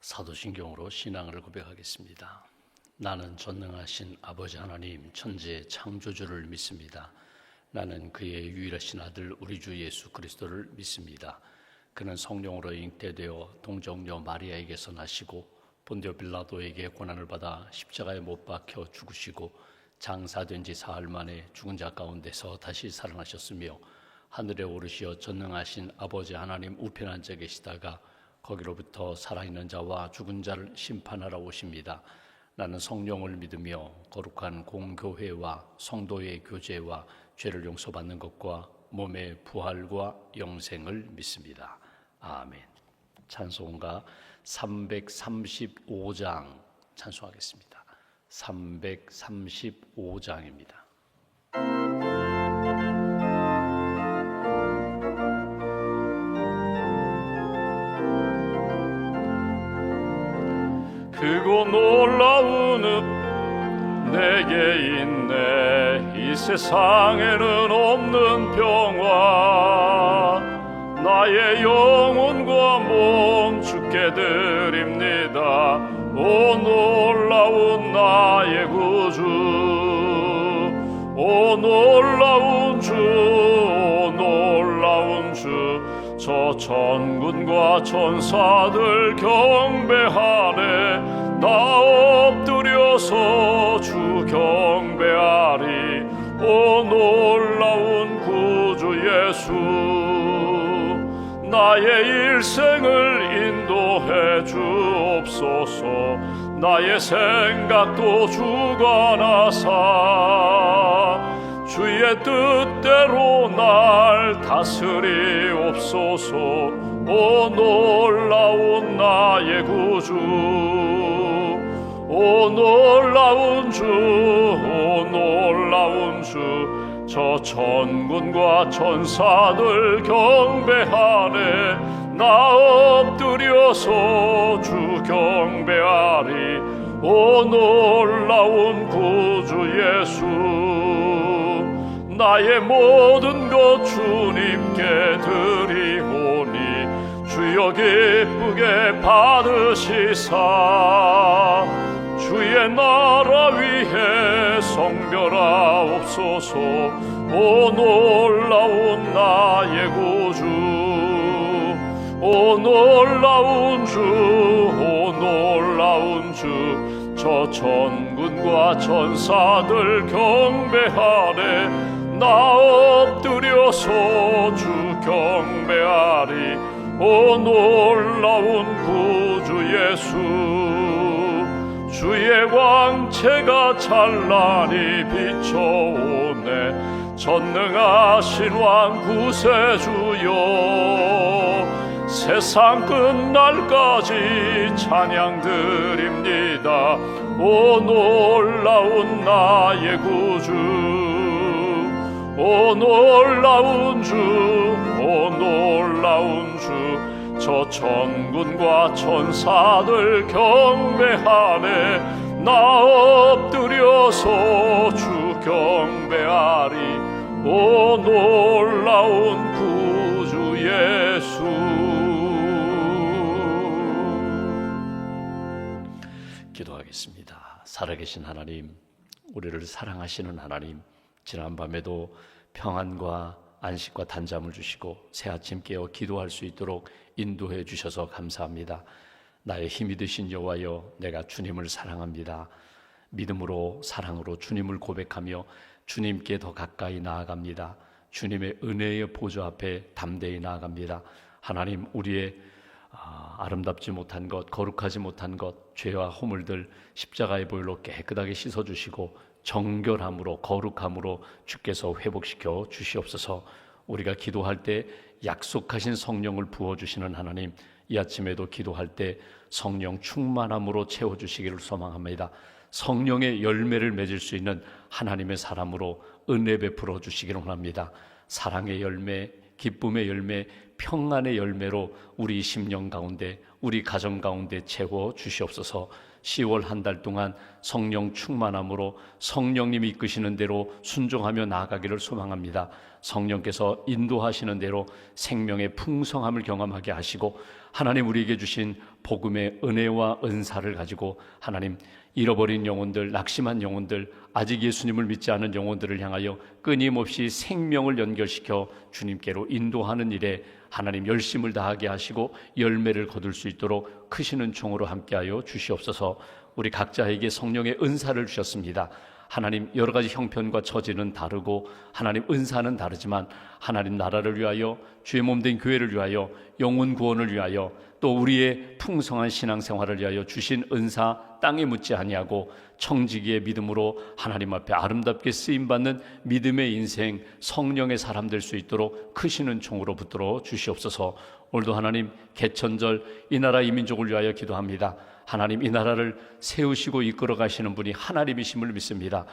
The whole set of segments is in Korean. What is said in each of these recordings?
사도신경으로 신앙을 고백하겠습니다. 나는 전능하신 아버지 하나님 천지의 창조주를 믿습니다. 나는 그의 유일하신 아들 우리 주 예수 그리스도를 믿습니다. 그는 성령으로 잉태되어 동정녀 마리아에게서 나시고 본디오 빌라도에게 고난을 받아 십자가에 못 박혀 죽으시고 장사된 지 사흘 만에 죽은 자 가운데서 다시 살아나셨으며 하늘에 오르시어 전능하신 아버지 하나님 우편에 앉아 계시다가 거기로부터 살아있는 자와 죽은 자를 심판하러 오십니다. 나는 성령을 믿으며 거룩한 공교회와 성도의 교제와 죄를 용서받는 것과 몸의 부활과 영생을 믿습니다. 아멘. 찬송가 335장 찬송하겠습니다. 335장입니다. 크고 놀라운 읍 내게 있네. 이 세상에는 없는 평화. 나의 영혼과 몸 주께 드립니다. 오 놀라운 나의 구주, 오 놀라운 주, 오 놀라운 주. 저 천군과 천사들 경배하네. 나 엎드려서 주 경배하리. 오 놀라운 구주 예수, 나의 일생을 인도해 주옵소서. 나의 생각도 주관하사 주의 뜻대로 날 다스리옵소서. 오 놀라운 나의 구주, 오 놀라운 주, 오 놀라운 주. 저 천군과 천사들 경배하네. 나 엎드려서 주 경배하리. 오 놀라운 구주 예수, 나의 모든 것 주님께 드리오니 주여 기쁘게 받으시사 주의 나라 위해 성별하옵소서. 오 놀라운 나의 구주, 오 놀라운 주, 오 놀라운 주. 저 천군과 천사들 경배하네. 나 엎드려서 주 경배하리. 오 놀라운 구주 예수, 주의 왕체가 찬란히 비춰오네. 전능하신 왕 구세주여, 세상 끝날까지 찬양 드립니다. 오 놀라운 나의 구주, 오 놀라운 주, 오 놀라운 주. 저 천군과 천사들 경배하네. 나 엎드려서 주 경배하리. 오 놀라운 구주 예수. 기도하겠습니다. 살아계신 하나님, 우리를 사랑하시는 하나님, 지난밤에도 평안과 안식과 단잠을 주시고 새 아침 깨어 기도할 수 있도록 인도해 주셔서 감사합니다. 나의 힘이 되신 여호와여, 내가 주님을 사랑합니다. 믿음으로 사랑으로 주님을 고백하며 주님께 더 가까이 나아갑니다. 주님의 은혜의 보좌 앞에 담대히 나아갑니다. 하나님, 우리의 아름답지 못한 것, 거룩하지 못한 것, 죄와 허물들 십자가의 보혈로 깨끗하게 씻어주시고 정결함으로 거룩함으로 주께서 회복시켜 주시옵소서. 우리가 기도할 때 약속하신 성령을 부어주시는 하나님, 이 아침에도 기도할 때 성령 충만함으로 채워주시기를 소망합니다. 성령의 열매를 맺을 수 있는 하나님의 사람으로 은혜 베풀어 주시기를 원합니다. 사랑의 열매, 기쁨의 열매, 평안의 열매로 우리 심령 가운데, 우리 가정 가운데 채워 주시옵소서. 10월 한 달 동안 성령 충만함으로 성령님이 이끄시는 대로 순종하며 나아가기를 소망합니다. 성령께서 인도하시는 대로 생명의 풍성함을 경험하게 하시고 하나님 우리에게 주신 복음의 은혜와 은사를 가지고 하나님 잃어버린 영혼들, 낙심한 영혼들, 아직 예수님을 믿지 않은 영혼들을 향하여 끊임없이 생명을 연결시켜 주님께로 인도하는 일에 하나님 열심을 다하게 하시고 열매를 거둘 수 있도록 크신 은총으로 함께하여 주시옵소서. 우리 각자에게 성령의 은사를 주셨습니다. 하나님 여러 가지 형편과 처지는 다르고 하나님 은사는 다르지만 하나님 나라를 위하여 주의 몸된 교회를 위하여 영혼 구원을 위하여 또 우리의 풍성한 신앙생활을 위하여 주신 은사 땅에 묻지 아니하고 청지기의 믿음으로 하나님 앞에 아름답게 쓰임받는 믿음의 인생 성령의 사람 될 수 있도록 크신 은총으로 붙들어 주시옵소서. 오늘도 하나님 개천절 이 나라 이 민족을 위하여 기도합니다. 하나님 이 나라를 세우시고 이끌어 가시는 분이 하나님이심을 믿습니다.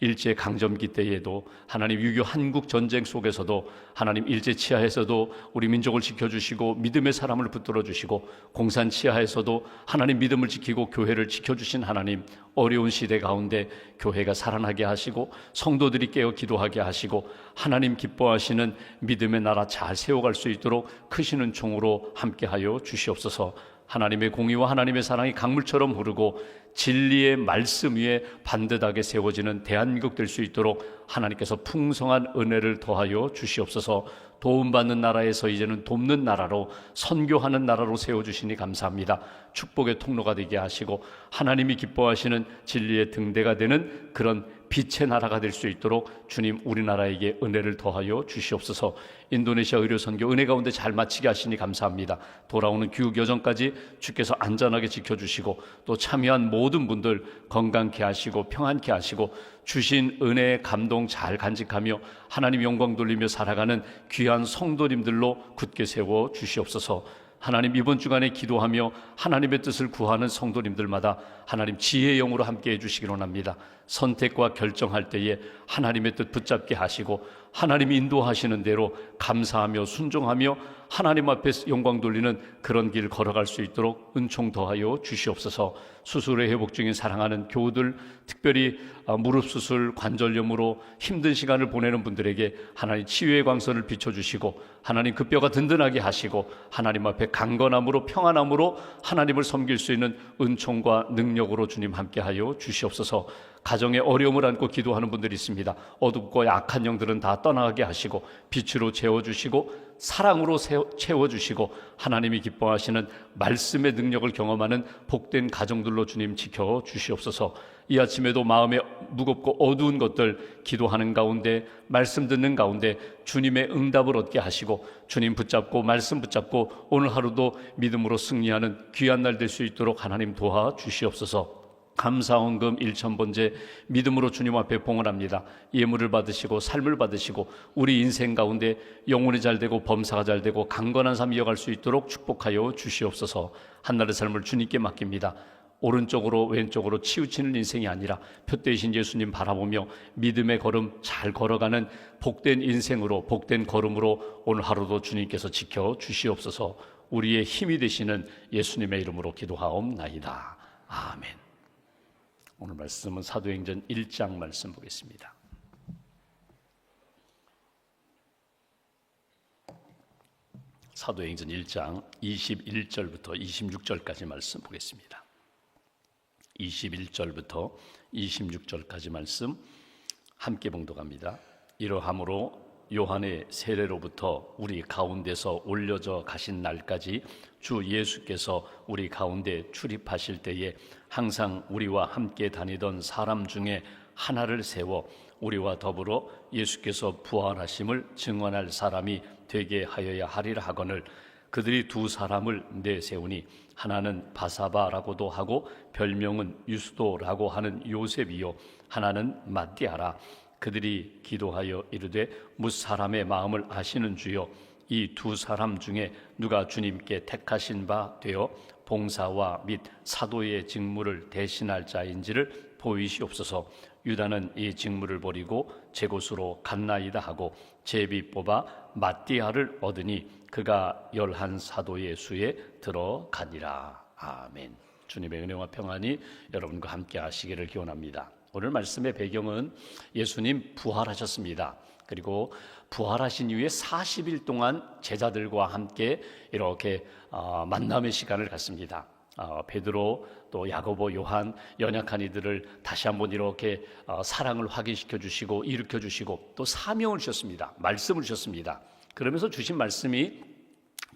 일제 강점기 때에도 하나님 6.25 한국 전쟁 속에서도 하나님 일제 치하에서도 우리 민족을 지켜주시고 믿음의 사람을 붙들어 주시고 공산 치하에서도 하나님 믿음을 지키고 교회를 지켜주신 하나님, 어려운 시대 가운데 교회가 살아나게 하시고 성도들이 깨어 기도하게 하시고 하나님 기뻐하시는 믿음의 나라 잘 세워갈 수 있도록 크신 은총으로 함께하여 주시옵소서. 하나님의 공의와 하나님의 사랑이 강물처럼 흐르고 진리의 말씀 위에 반듯하게 세워지는 대한민국 될 수 있도록 하나님께서 풍성한 은혜를 더하여 주시옵소서. 도움받는 나라에서 이제는 돕는 나라로 선교하는 나라로 세워주시니 감사합니다. 축복의 통로가 되게 하시고 하나님이 기뻐하시는 진리의 등대가 되는 그런 빛의 나라가 될 수 있도록 주님 우리나라에게 은혜를 더하여 주시옵소서. 인도네시아 의료선교 은혜 가운데 잘 마치게 하시니 감사합니다. 돌아오는 귀국 여정까지 주께서 안전하게 지켜주시고 또 참여한 모든 분들 건강케 하시고 평안케 하시고 주신 은혜의 감동 잘 간직하며 하나님 영광 돌리며 살아가는 귀한 성도님들로 굳게 세워 주시옵소서. 하나님 이번 주간에 기도하며 하나님의 뜻을 구하는 성도님들마다 하나님 지혜의 영으로 함께 해주시기로 합니다. 선택과 결정할 때에 하나님의 뜻 붙잡게 하시고 하나님이 인도하시는 대로 감사하며 순종하며 하나님 앞에 영광 돌리는 그런 길 걸어갈 수 있도록 은총 더하여 주시옵소서. 수술의 회복 중인 사랑하는 교우들, 특별히 무릎 수술, 관절염으로 힘든 시간을 보내는 분들에게 하나님 치유의 광선을 비춰주시고 하나님 그 뼈가 든든하게 하시고 하나님 앞에 강건함으로 평안함으로 하나님을 섬길 수 있는 은총과 능력으로 주님 함께하여 주시옵소서. 가정에 어려움을 안고 기도하는 분들이 있습니다. 어둡고 약한 영들은 다 떠나게 하시고 빛으로 채워주시고 사랑으로 채워주시고 하나님이 기뻐하시는 말씀의 능력을 경험하는 복된 가정들로 주님 지켜주시옵소서. 이 아침에도 마음에 무겁고 어두운 것들 기도하는 가운데 말씀 듣는 가운데 주님의 응답을 얻게 하시고 주님 붙잡고 말씀 붙잡고 오늘 하루도 믿음으로 승리하는 귀한 날 될 수 있도록 하나님 도와주시옵소서. 감사원금 1,000번째 믿음으로 주님 앞에 봉헌합니다. 예물을 받으시고 삶을 받으시고 우리 인생 가운데 영혼이 잘되고 범사가 잘되고 강건한 삶 이어갈 수 있도록 축복하여 주시옵소서. 한날의 삶을 주님께 맡깁니다. 오른쪽으로 왼쪽으로 치우치는 인생이 아니라 표대이신 예수님 바라보며 믿음의 걸음 잘 걸어가는 복된 인생으로 복된 걸음으로 오늘 하루도 주님께서 지켜주시옵소서. 우리의 힘이 되시는 예수님의 이름으로 기도하옵나이다. 아멘. 오늘 말씀은 사도행전 1장 말씀 보겠습니다. 사도행전 1장 21절부터 26절까지 말씀 보겠습니다. 21절부터 26절까지 말씀 함께 봉독합니다. 이러함으로 요한의 세례로부터 우리 가운데서 올려져 가신 날까지 주 예수께서 우리 가운데 출입하실 때에 항상 우리와 함께 다니던 사람 중에 하나를 세워 우리와 더불어 예수께서 부활하심을 증언할 사람이 되게 하여야 하리라 하거늘 그들이 두 사람을 내세우니 하나는 바사바라고도 하고 별명은 유스도라고 하는 요셉이요 하나는 matti아라. 그들이 기도하여 이르되 무사람의 마음을 아시는 주여 이 두 사람 중에 누가 주님께 택하신 바 되어 봉사와 및 사도의 직무를 대신할 자인지를 보이시옵소서. 유다는 이 직무를 버리고 제 곳으로 갔나이다 하고 제비 뽑아 matti아를 얻으니 그가 11 사도의 수에 들어가니라. 아멘. 주님의 은혜와 평안이 여러분과 함께 하시기를 기원합니다. 오늘 말씀의 배경은 예수님 부활하셨습니다. 그리고 부활하신 이후에 40일 동안 제자들과 함께 이렇게 만남의 시간을 갖습니다. 베드로 또 야고보, 요한 연약한 이들을 다시 한번 이렇게 사랑을 확인시켜 주시고 일으켜 주시고 또 사명을 주셨습니다. 말씀을 주셨습니다. 그러면서 주신 말씀이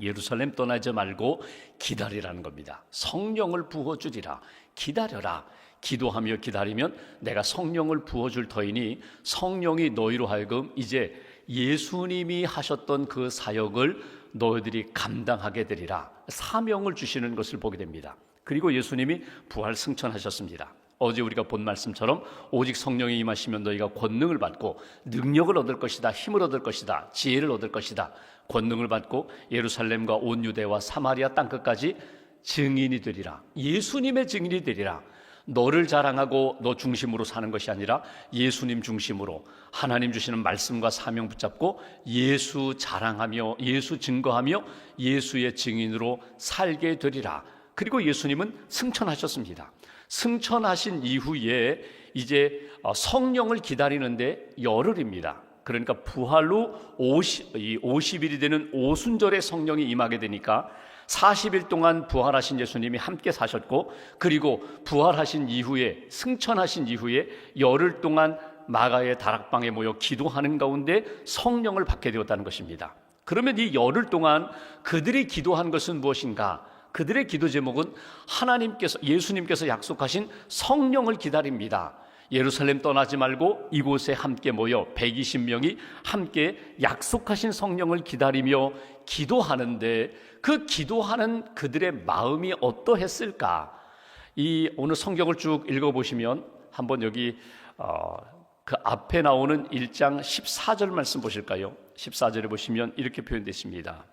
예루살렘 떠나지 말고 기다리라는 겁니다. 성령을 부어주리라. 기다려라. 기도하며 기다리면 내가 성령을 부어줄 터이니 성령이 너희로 하여금 이제 예수님이 하셨던 그 사역을 너희들이 감당하게 되리라. 사명을 주시는 것을 보게 됩니다. 그리고 예수님이 부활 승천하셨습니다. 어제 우리가 본 말씀처럼 오직 성령이 임하시면 너희가 권능을 받고 능력을 얻을 것이다. 힘을 얻을 것이다. 지혜를 얻을 것이다. 권능을 받고 예루살렘과 온 유대와 사마리아 땅끝까지 증인이 되리라. 예수님의 증인이 되리라. 너를 자랑하고 너 중심으로 사는 것이 아니라 예수님 중심으로 하나님 주시는 말씀과 사명 붙잡고 예수 자랑하며 예수 증거하며 예수의 증인으로 살게 되리라. 그리고 예수님은 승천하셨습니다. 승천하신 이후에 이제 성령을 기다리는데 열흘입니다. 그러니까 부활 후 50일이 되는 오순절에 성령이 임하게 되니까 40일 동안 부활하신 예수님이 함께 사셨고, 그리고 부활하신 이후에 승천하신 이후에 열흘 동안 마가의 다락방에 모여 기도하는 가운데 성령을 받게 되었다는 것입니다. 그러면 이 열흘 동안 그들이 기도한 것은 무엇인가? 그들의 기도 제목은 예수님께서 약속하신 성령을 기다립니다. 예루살렘 떠나지 말고 이곳에 함께 모여 120명이 함께 약속하신 성령을 기다리며 기도하는데, 그 기도하는 그들의 마음이 어떠했을까? 오늘 성경을 쭉 읽어보시면 한번 여기 그 앞에 나오는 1장 14절 말씀 보실까요? 14절에 보시면 이렇게 표현되어 있습니다.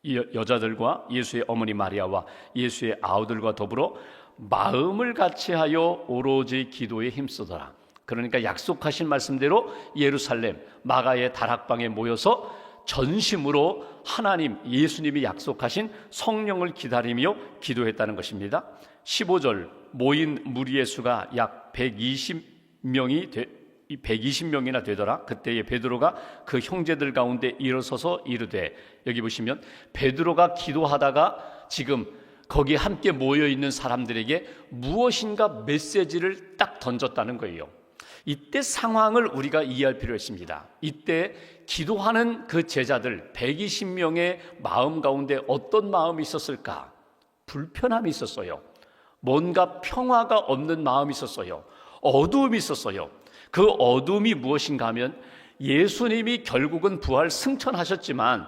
이 여자들과 예수의 어머니 마리아와 예수의 아우들과 더불어 마음을 같이하여 오로지 기도에 힘쓰더라. 그러니까 약속하신 말씀대로 예루살렘 마가의 다락방에 모여서 전심으로 하나님 예수님이 약속하신 성령을 기다리며 기도했다는 것입니다. 15절 모인 무리의 수가 약 120명이나 되더라. 그때에 베드로가 그 형제들 가운데 일어서서 이르되, 여기 보시면 베드로가 기도하다가 지금 거기에 함께 모여있는 사람들에게 무엇인가 메시지를 딱 던졌다는 거예요. 이때 상황을 우리가 이해할 필요가 있습니다. 이때 기도하는 그 제자들 120명의 마음 가운데 어떤 마음이 있었을까? 불편함이 있었어요. 뭔가 평화가 없는 마음이 있었어요. 어두움이 있었어요. 그 어두움이 무엇인가 하면 예수님이 결국은 부활 승천하셨지만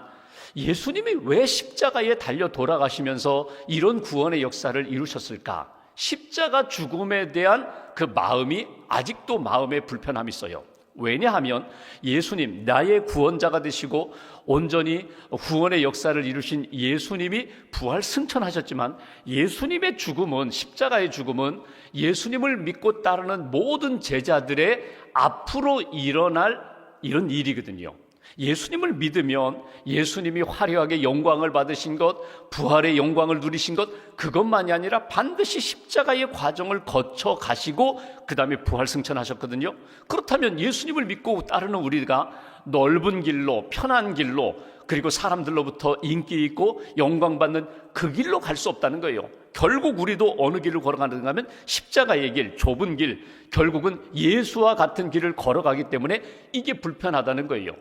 예수님이 왜 십자가에 달려 돌아가시면서 이런 구원의 역사를 이루셨을까? 십자가 죽음에 대한 그 마음이 아직도 마음에 불편함이 있어요. 왜냐하면 예수님, 나의 구원자가 되시고 온전히 구원의 역사를 이루신 예수님이 부활 승천하셨지만 예수님의 죽음은, 십자가의 죽음은 예수님을 믿고 따르는 모든 제자들의 앞으로 일어날 이런 일이거든요. 예수님을 믿으면 예수님이 화려하게 영광을 받으신 것, 부활의 영광을 누리신 것, 그것만이 아니라 반드시 십자가의 과정을 거쳐 가시고 그 다음에 부활 승천하셨거든요. 그렇다면 예수님을 믿고 따르는 우리가 넓은 길로, 편한 길로, 그리고 사람들로부터 인기 있고 영광받는 그 길로 갈 수 없다는 거예요. 결국 우리도 어느 길을 걸어가는가 하면 십자가의 길, 좁은 길, 결국은 예수와 같은 길을 걸어가기 때문에 이게 불편하다는 거예요.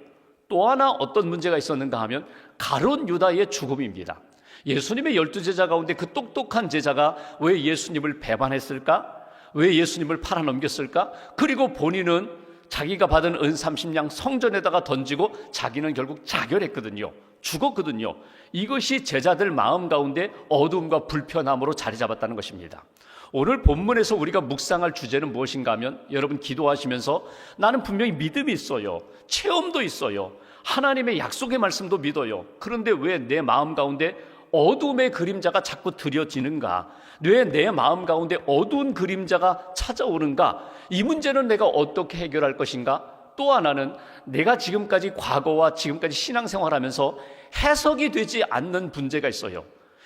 또 하나 어떤 문제가 있었는가 하면 가룟 유다의 죽음입니다. 예수님의 12제자 가운데 그 똑똑한 제자가 왜 예수님을 배반했을까? 왜 예수님을 팔아넘겼을까? 그리고 본인은 자기가 받은 은 30냥 성전에다가 던지고 자기는 결국 자결했거든요. 죽었거든요. 이것이 제자들 마음 가운데 어두움과 불편함으로 자리 잡았다는 것입니다. 오늘 본문에서 우리가 묵상할 주제는 무엇인가 하면, 여러분 기도하시면서 나는 분명히 믿음이 있어요, 체험도 있어요, 하나님의 약속의 말씀도 믿어요. 그런데 왜 내 마음 가운데 어두움의 그림자가 자꾸 들여지는가? 왜 내 마음 가운데 어두운 그림자가 찾아오는가? 이 문제는 내가 어떻게 해결할 것인가? 또 하나는 내가 지금까지 과거와 지금까지 신앙생활하면서 해석이 되지 않는 문제가 있어요.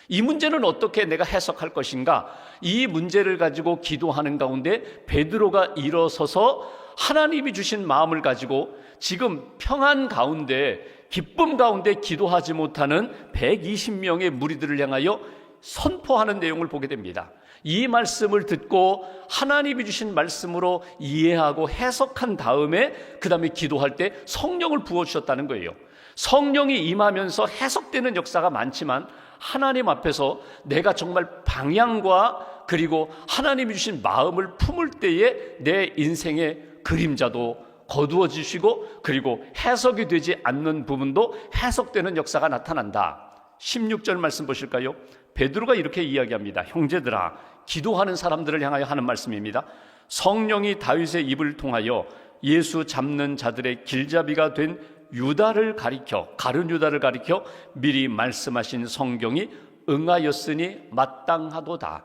이 문제는 어떻게 내가 해석할 것인가? 이 문제를 가지고 기도하는 가운데 베드로가 일어서서 하나님이 주신 마음을 가지고 지금 평안 가운데, 기쁨 가운데 기도하지 못하는 120명의 무리들을 향하여 선포하는 내용을 보게 됩니다. 이 말씀을 듣고 하나님이 주신 말씀으로 이해하고 해석한 다음에 그 다음에 기도할 때 성령을 부어주셨다는 거예요. 성령이 임하면서 해석되는 역사가 많지만 하나님 앞에서 내가 정말 방향과 그리고 하나님이 주신 마음을 품을 때에 내 인생의 그림자도 거두어지시고 그리고 해석이 되지 않는 부분도 해석되는 역사가 나타난다. 16절 말씀 보실까요? 베드로가 이렇게 이야기합니다. 형제들아, 기도하는 사람들을 향하여 하는 말씀입니다. 성령이 다윗의 입을 통하여 예수 잡는 자들의 길잡이가 된 유다를 가리켜, 가룟 유다를 가리켜 미리 말씀하신 성경이 응하였으니 마땅하도다.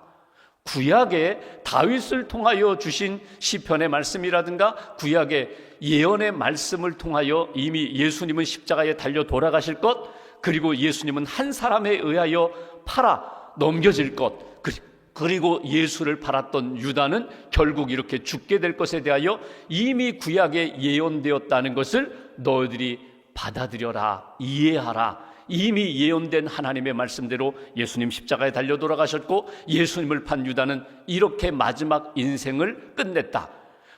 구약에 다윗을 통하여 주신 시편의 말씀이라든가 구약의 예언의 말씀을 통하여 이미 예수님은 십자가에 달려 돌아가실 것, 그리고 예수님은 한 사람에 의하여 팔아 넘겨질 것, 그리고 예수를 팔았던 유다는 결국 이렇게 죽게 될 것에 대하여 이미 구약에 예언되었다는 것을 너희들이 받아들여라, 이해하라. 이미 예언된 하나님의 말씀대로 예수님 십자가에 달려 돌아가셨고 예수님을 판 유다는 이렇게 마지막 인생을 끝냈다.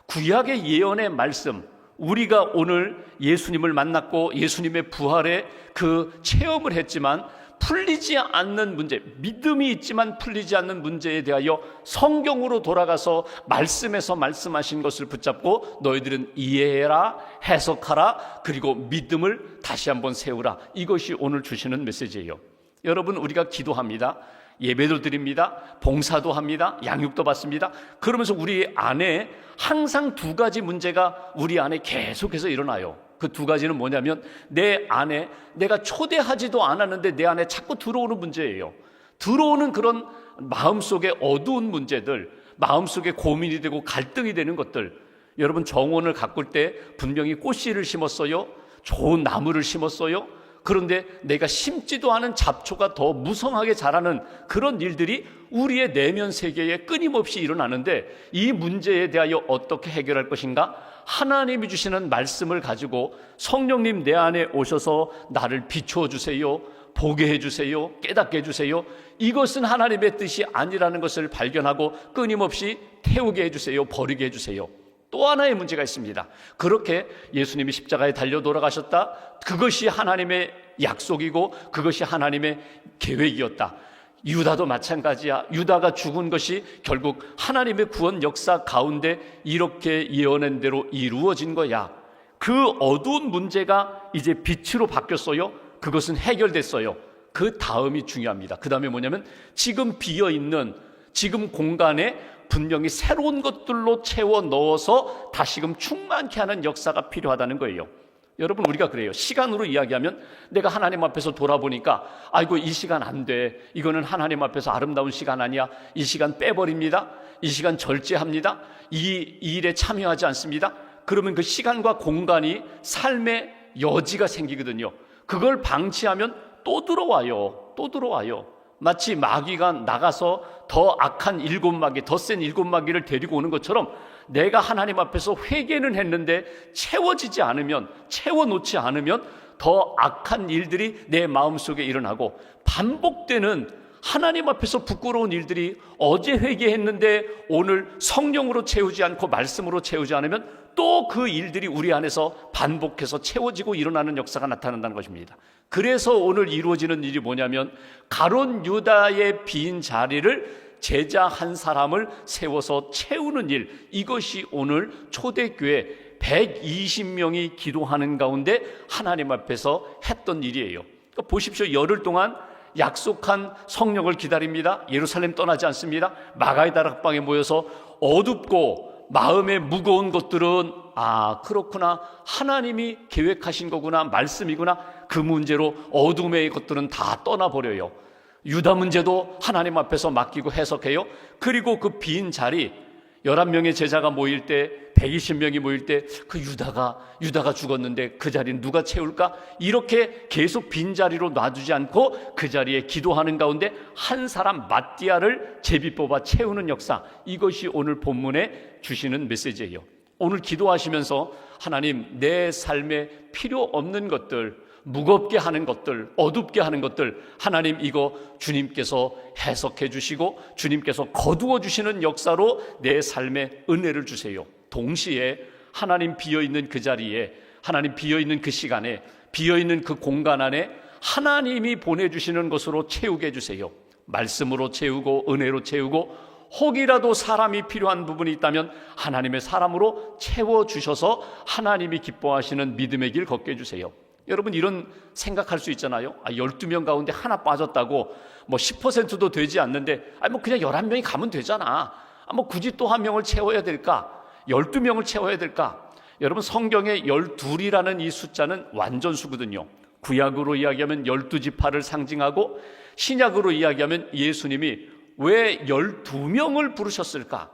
구약의 예언의 말씀, 우리가 오늘 예수님을 만났고 예수님의 부활에 그 체험을 했지만 풀리지 않는 문제, 믿음이 있지만 풀리지 않는 문제에 대하여 성경으로 돌아가서 말씀에서 말씀하신 것을 붙잡고 너희들은 이해해라, 해석하라, 그리고 믿음을 다시 한번 세우라. 이것이 오늘 주시는 메시지예요. 여러분, 우리가 기도합니다. 예배도 드립니다. 봉사도 합니다. 양육도 받습니다. 그러면서 우리 안에 항상 두 가지 문제가 우리 안에 계속해서 일어나요. 그 두 가지는 뭐냐면 내 안에 내가 초대하지도 않았는데 내 안에 자꾸 들어오는 문제예요. 들어오는 그런 마음속에 어두운 문제들, 마음속에 고민이 되고 갈등이 되는 것들. 여러분, 정원을 가꿀 때 분명히 꽃씨를 심었어요. 좋은 나무를 심었어요. 그런데 내가 심지도 않은 잡초가 더 무성하게 자라는 그런 일들이 우리의 내면 세계에 끊임없이 일어나는데 이 문제에 대하여 어떻게 해결할 것인가? 하나님이 주시는 말씀을 가지고 성령님 내 안에 오셔서 나를 비추어 주세요, 보게 해주세요, 깨닫게 해주세요. 이것은 하나님의 뜻이 아니라는 것을 발견하고 끊임없이 태우게 해주세요, 버리게 해주세요. 또 하나의 문제가 있습니다. 그렇게 예수님이 십자가에 달려 돌아가셨다. 그것이 하나님의 약속이고 그것이 하나님의 계획이었다. 유다도 마찬가지야. 유다가 죽은 것이 결국 하나님의 구원 역사 가운데 이렇게 예언한 대로 이루어진 거야. 그 어두운 문제가 이제 빛으로 바뀌었어요. 그것은 해결됐어요. 그 다음이 중요합니다. 그 다음에 뭐냐면 지금 비어있는 지금 공간에 분명히 새로운 것들로 채워 넣어서 다시금 충만케 하는 역사가 필요하다는 거예요. 여러분, 우리가 그래요. 시간으로 이야기하면 내가 하나님 앞에서 돌아보니까 아이고, 이 시간 안 돼. 이거는 하나님 앞에서 아름다운 시간 아니야. 이 시간 빼버립니다. 이 시간 절제합니다. 이 일에 참여하지 않습니다. 그러면 그 시간과 공간이 삶의 여지가 생기거든요. 그걸 방치하면 또 들어와요. 또 들어와요. 마치 마귀가 나가서 더 악한 일곱 마귀, 더 센 일곱 마귀를 데리고 오는 것처럼 내가 하나님 앞에서 회개는 했는데 채워지지 않으면, 채워놓지 않으면 더 악한 일들이 내 마음속에 일어나고 반복되는 하나님 앞에서 부끄러운 일들이 어제 회개했는데 오늘 성령으로 채우지 않고 말씀으로 채우지 않으면 또 그 일들이 우리 안에서 반복해서 채워지고 일어나는 역사가 나타난다는 것입니다. 그래서 오늘 이루어지는 일이 뭐냐면 가룟 유다의 빈 자리를 제자 한 사람을 세워서 채우는 일, 이것이 오늘 초대교회 120명이 기도하는 가운데 하나님 앞에서 했던 일이에요. 그러니까 보십시오. 열흘 동안 약속한 성령을 기다립니다. 예루살렘 떠나지 않습니다. 마가의 다락방에 모여서 어둡고 마음에 무거운 것들은 그렇구나, 하나님이 계획하신 거구나, 말씀이구나, 그 문제로 어둠의 것들은 다 떠나버려요. 유다 문제도 하나님 앞에서 맡기고 해석해요. 그리고 그 빈 자리, 11명의 제자가 모일 때, 120명이 모일 때 그 유다가 죽었는데 그 자리는 누가 채울까? 이렇게 계속 빈 자리로 놔두지 않고 그 자리에 기도하는 가운데 한 사람 마띠아를 제비 뽑아 채우는 역사, 이것이 오늘 본문에 주시는 메시지예요. 오늘 기도하시면서 하나님, 내 삶에 필요 없는 것들, 무겁게 하는 것들, 어둡게 하는 것들, 하나님 이거 주님께서 해석해 주시고 주님께서 거두어 주시는 역사로 내 삶에 은혜를 주세요. 동시에 하나님 비어있는 그 자리에, 하나님 비어있는 그 시간에, 비어있는 그 공간 안에 하나님이 보내주시는 것으로 채우게 해주세요. 말씀으로 채우고 은혜로 채우고, 혹이라도 사람이 필요한 부분이 있다면 하나님의 사람으로 채워주셔서 하나님이 기뻐하시는 믿음의 길 걷게 해주세요. 여러분, 이런 생각할 수 있잖아요. 12명 가운데 하나 빠졌다고 뭐 10%도 되지 않는데 뭐 그냥 11명이 가면 되잖아. 뭐 굳이 또 한 명을 채워야 될까? 12명을 채워야 될까? 여러분, 성경에 12이라는 이 숫자는 완전수거든요. 구약으로 이야기하면 12지파를 상징하고, 신약으로 이야기하면 예수님이 왜 12명을 부르셨을까?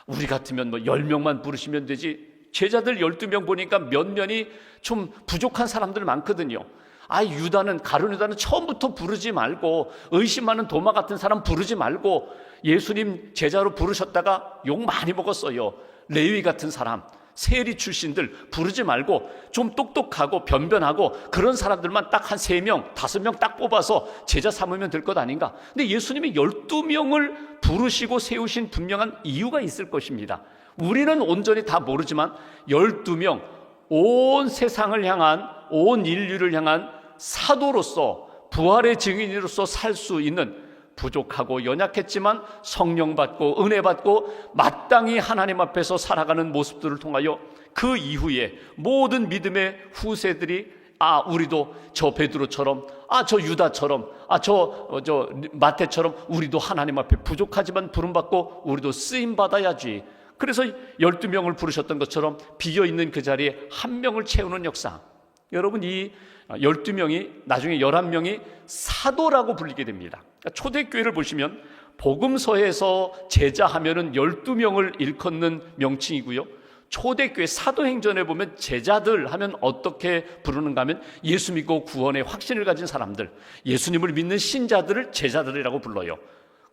우리 같으면 뭐 10명만 부르시면 되지, 제자들 12명 보니까 면면이 좀 부족한 사람들 많거든요. 유다는, 가룟 유다는 처음부터 부르지 말고, 의심 많은 도마 같은 사람 부르지 말고 예수님 제자로 부르셨다가 욕 많이 먹었어요. 레위 같은 사람, 세리 출신들 부르지 말고 좀 똑똑하고 변변하고 그런 사람들만 딱 한 3명, 5명 딱 뽑아서 제자 삼으면 될 것 아닌가? 근데 예수님이 12명을 부르시고 세우신 분명한 이유가 있을 것입니다. 우리는 온전히 다 모르지만 12명, 온 세상을 향한, 온 인류를 향한 사도로서, 부활의 증인으로서 살 수 있는, 부족하고 연약했지만 성령 받고 은혜 받고 마땅히 하나님 앞에서 살아가는 모습들을 통하여 그 이후에 모든 믿음의 후세들이 우리도 저 베드로처럼, 저 유다처럼, 저 마태처럼 우리도 하나님 앞에 부족하지만 부름받고 우리도 쓰임받아야지. 그래서 12명을 부르셨던 것처럼 비어있는 그 자리에 한 명을 채우는 역사. 여러분, 이 12명이 나중에 11명이 사도라고 불리게 됩니다. 초대교회를 보시면 복음서에서 제자하면은 12명을 일컫는 명칭이고요. 초대교회 사도행전에 보면 제자들 하면 어떻게 부르는가 하면 예수 믿고 구원의 확신을 가진 사람들, 예수님을 믿는 신자들을 제자들이라고 불러요.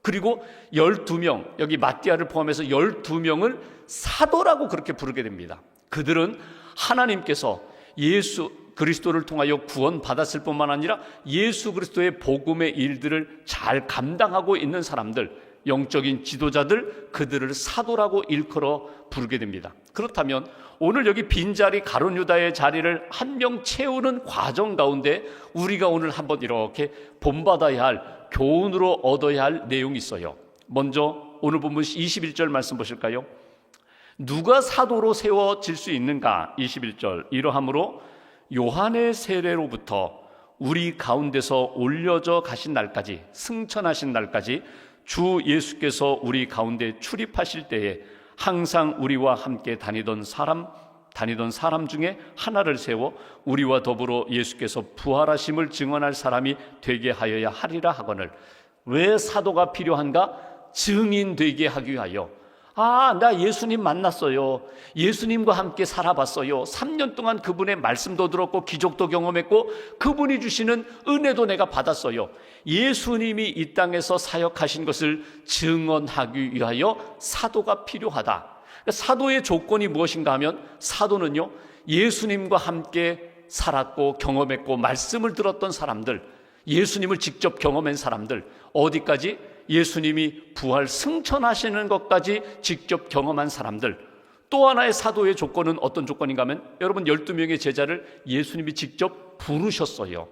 그리고 12명, 여기 마띠아를 포함해서 12명을 사도라고 그렇게 부르게 됩니다. 그들은 하나님께서 예수 그리스도를 통하여 구원 받았을 뿐만 아니라 예수 그리스도의 복음의 일들을 잘 감당하고 있는 사람들, 영적인 지도자들, 그들을 사도라고 일컬어 부르게 됩니다. 그렇다면 오늘 여기 빈자리 가룟 유다의 자리를 한 명 채우는 과정 가운데 우리가 오늘 한번 이렇게 본받아야 할, 교훈으로 얻어야 할 내용이 있어요. 먼저 오늘 본문 21절 말씀 보실까요? 누가 사도로 세워질 수 있는가? 21절, 이러함으로 요한의 세례로부터 우리 가운데서 올려져 가신 날까지, 승천하신 날까지 주 예수께서 우리 가운데 출입하실 때에 항상 우리와 함께 다니던 사람 중에 하나를 세워 우리와 더불어 예수께서 부활하심을 증언할 사람이 되게 하여야 하리라 하거늘. 왜 사도가 필요한가? 증인 되게 하기 위하여. 나 예수님 만났어요. 예수님과 함께 살아봤어요. 3년 동안 그분의 말씀도 들었고 기적도 경험했고 그분이 주시는 은혜도 내가 받았어요. 예수님이 이 땅에서 사역하신 것을 증언하기 위하여 사도가 필요하다. 사도의 조건이 무엇인가 하면, 사도는요, 예수님과 함께 살았고 경험했고 말씀을 들었던 사람들, 예수님을 직접 경험한 사람들, 어디까지? 예수님이 부활 승천하시는 것까지 직접 경험한 사람들. 또 하나의 사도의 조건은 어떤 조건인가 하면, 여러분, 12명의 제자를 예수님이 직접 부르셨어요.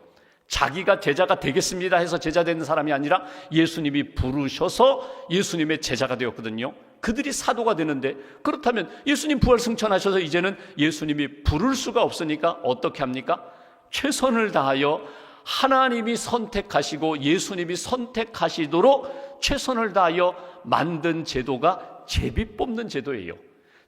자기가 제자가 되겠습니다 해서 제자 되는 사람이 아니라 예수님이 부르셔서 예수님의 제자가 되었거든요. 그들이 사도가 되는데, 그렇다면 예수님 부활 승천하셔서 이제는 예수님이 부를 수가 없으니까 어떻게 합니까? 최선을 다하여 하나님이 선택하시고 예수님이 선택하시도록 최선을 다하여 만든 제도가 제비 뽑는 제도예요.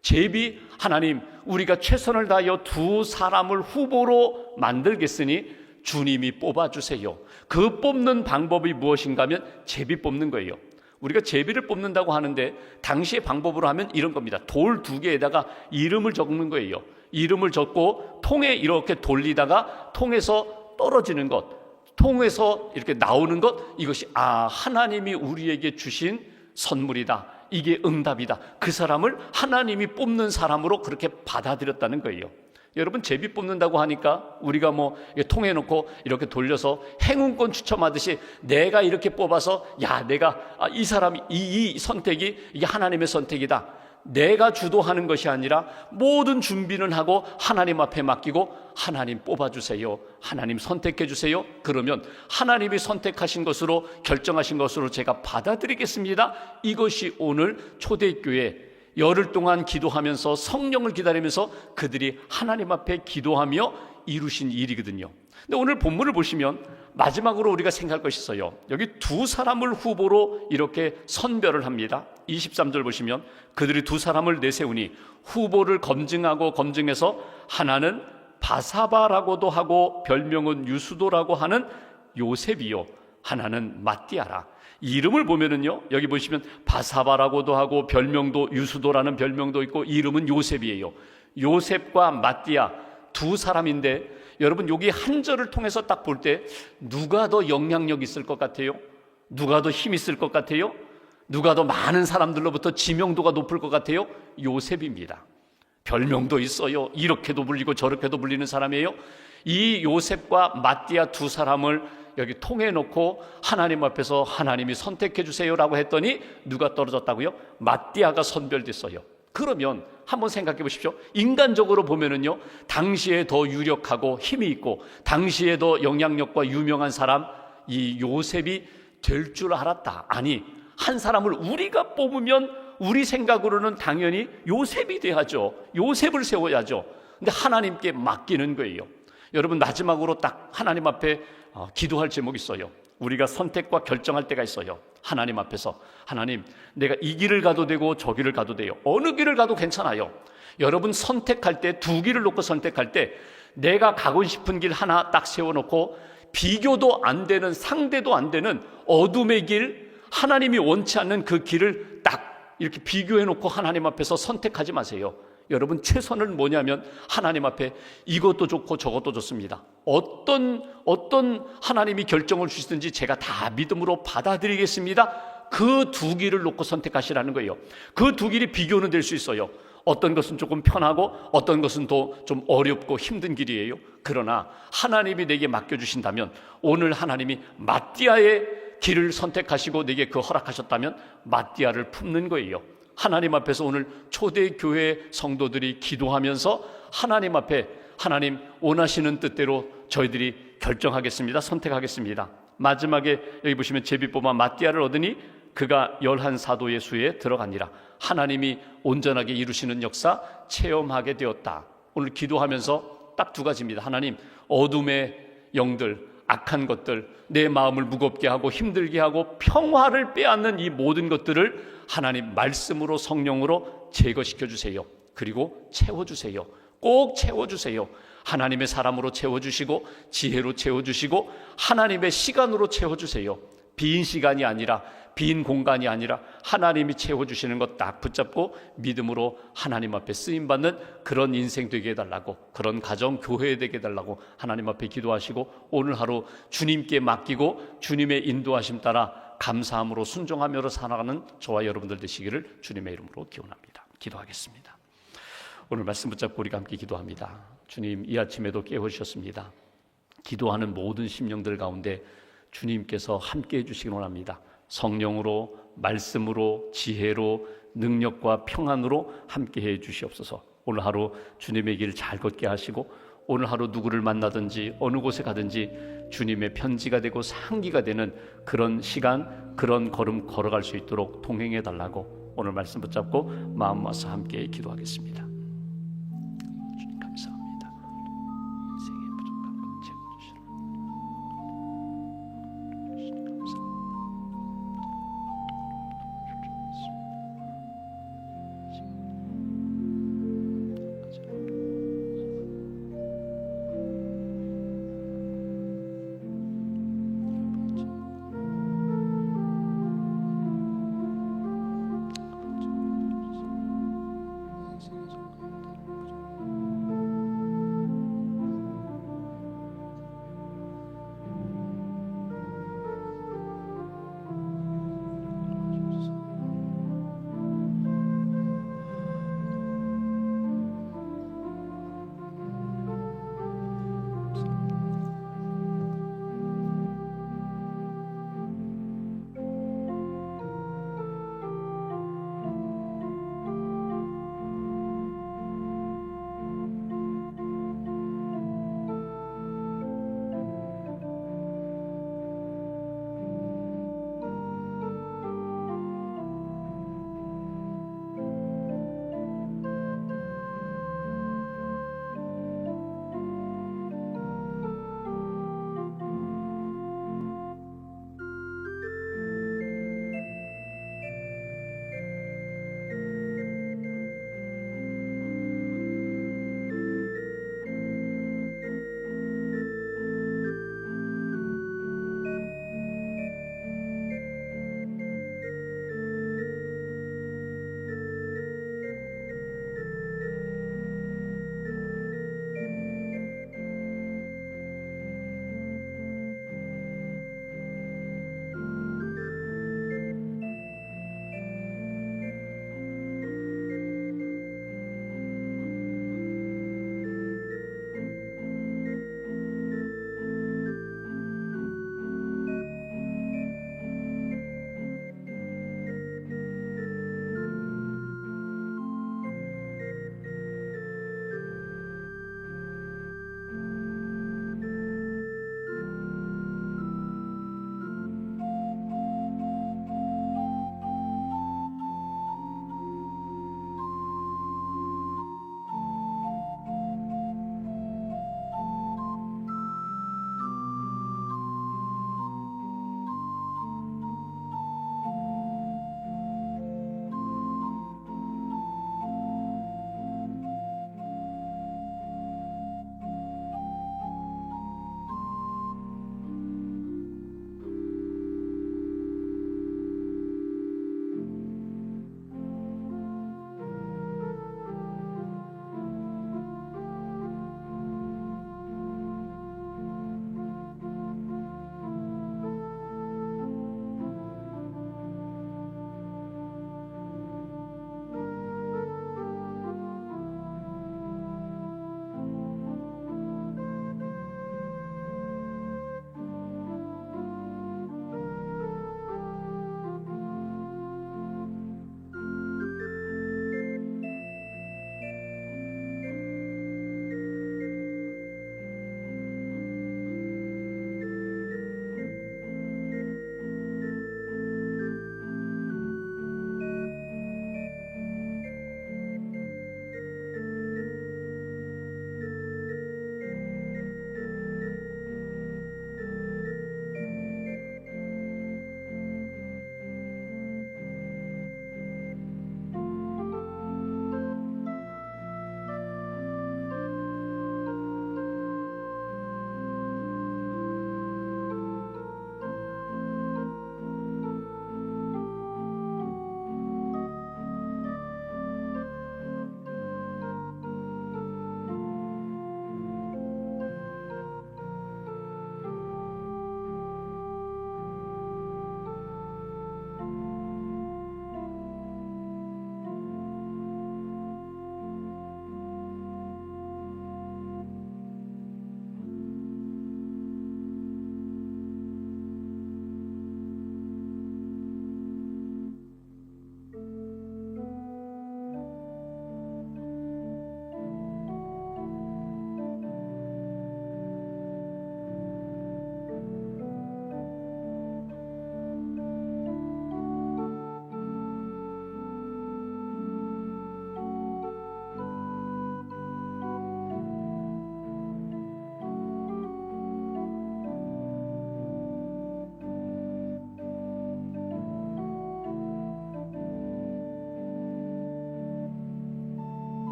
제비, 하나님, 우리가 최선을 다하여 2사람을 후보로 만들겠으니 주님이 뽑아주세요. 그 뽑는 방법이 무엇인가 하면 제비 뽑는 거예요. 우리가 제비를 뽑는다고 하는데 당시의 방법으로 하면 이런 겁니다. 돌 2개에다가 이름을 적는 거예요. 이름을 적고 통에 이렇게 돌리다가 통에서 떨어지는 것, 통에서 이렇게 나오는 것, 이것이 하나님이 우리에게 주신 선물이다, 이게 응답이다, 그 사람을 하나님이 뽑는 사람으로 그렇게 받아들였다는 거예요. 여러분 제비 뽑는다고 하니까 우리가 뭐 통해 놓고 이렇게 돌려서 행운권 추첨하듯이 내가 이렇게 뽑아서 야 내가 이 사람이 이 선택이 이게 하나님의 선택이다, 내가 주도하는 것이 아니라 모든 준비는 하고 하나님 앞에 맡기고 하나님 뽑아주세요, 하나님 선택해 주세요. 그러면 하나님이 선택하신 것으로 결정하신 것으로 제가 받아들이겠습니다. 이것이 오늘 초대교회 열흘 동안 기도하면서 성령을 기다리면서 그들이 하나님 앞에 기도하며 이루신 일이거든요. 근데 오늘 본문을 보시면 마지막으로 우리가 생각할 것이 있어요. 여기 두 사람을 후보로 이렇게 선별을 합니다. 23절 보시면 그들이 두 사람을 내세우니 후보를 검증해서 하나는 바사바라고도 하고 별명은 유수도라고 하는 요셉이요, 하나는 mattia라. 이름을 보면은요, 여기 보시면 바사바라고도 하고 별명도 유수도라는 별명도 있고 이름은 요셉이에요. 요셉과 mattia 두 사람인데 여러분 여기 한 절을 통해서 딱 볼 때 누가 더 영향력 있을 것 같아요? 누가 더 힘 있을 것 같아요? 누가 더 많은 사람들로부터 지명도가 높을 것 같아요? 요셉입니다. 별명도 있어요. 이렇게도 불리고 저렇게도 불리는 사람이에요. 이 요셉과 mattia 두 사람을 여기 통해 놓고 하나님 앞에서 하나님이 선택해 주세요라고 했더니 누가 떨어졌다고요? mattia가 선별됐어요. 그러면 한번 생각해 보십시오. 인간적으로 보면은요, 당시에 더 유력하고 힘이 있고 당시에 더 영향력과 유명한 사람 이 요셉이 될 줄 알았다. 아니, 한 사람을 우리가 뽑으면 우리 생각으로는 당연히 요셉이 돼야죠. 요셉을 세워야죠. 근데 하나님께 맡기는 거예요. 여러분 마지막으로 딱 하나님 앞에 기도할 제목이 있어요. 우리가 선택과 결정할 때가 있어요. 하나님 앞에서 하나님, 내가 이 길을 가도 되고 저 길을 가도 돼요. 어느 길을 가도 괜찮아요. 여러분 선택할 때 두 길을 놓고 선택할 때 내가 가고 싶은 길 하나 딱 세워놓고 비교도 안 되는, 상대도 안 되는 어둠의 길, 하나님이 원치 않는 그 길을 딱 이렇게 비교해놓고 하나님 앞에서 선택하지 마세요. 여러분 최선을 뭐냐면 하나님 앞에 이것도 좋고 저것도 좋습니다. 어떤 하나님이 결정을 주시든지 제가 다 믿음으로 받아들이겠습니다. 그 두 길을 놓고 선택하시라는 거예요. 그 두 길이 비교는 될 수 있어요. 어떤 것은 조금 편하고 어떤 것은 더 좀 어렵고 힘든 길이에요. 그러나 하나님이 내게 맡겨주신다면 오늘 하나님이 mattia의 길을 선택하시고 내게 그 허락하셨다면 mattia를 품는 거예요. 하나님 앞에서 오늘 초대교회 성도들이 기도하면서 하나님 앞에 하나님 원하시는 뜻대로 저희들이 결정하겠습니다. 선택하겠습니다. 마지막에 여기 보시면 제비 뽑아 mattia를 얻으니 그가 11 사도의 수에 들어가니라. 하나님이 온전하게 이루시는 역사 체험하게 되었다. 오늘 기도하면서 딱 두 가지입니다. 하나님, 어둠의 영들, 악한 것들, 내 마음을 무겁게 하고 힘들게 하고 평화를 빼앗는 이 모든 것들을 하나님 말씀으로 성령으로 제거시켜 주세요. 그리고 채워주세요. 꼭 채워주세요. 하나님의 사람으로 채워주시고 지혜로 채워주시고 하나님의 시간으로 채워주세요. 빈 시간이 아니라 빈 공간이 아니라 하나님이 채워주시는 것 딱 붙잡고 믿음으로 하나님 앞에 쓰임받는 그런 인생 되게 해달라고, 그런 가정 교회 되게 해달라고 하나님 앞에 기도하시고 오늘 하루 주님께 맡기고 주님의 인도하심 따라 감사함으로 순종하며 살아가는 저와 여러분들 되시기를 주님의 이름으로 기원합니다. 기도하겠습니다. 오늘 말씀 붙잡고 우리가 함께 기도합니다. 주님, 이 아침에도 깨우셨습니다. 기도하는 모든 심령들 가운데 주님께서 함께 해주시기 원합니다. 성령으로, 말씀으로, 지혜로, 능력과 평안으로 함께 해 주시옵소서. 오늘 하루 주님의 길 잘 걷게 하시고 오늘 하루 누구를 만나든지 어느 곳에 가든지 주님의 편지가 되고 상기가 되는 그런 시간, 그런 걸음 걸어갈 수 있도록 동행해 달라고 오늘 말씀 붙잡고 마음 모아서 함께 기도하겠습니다.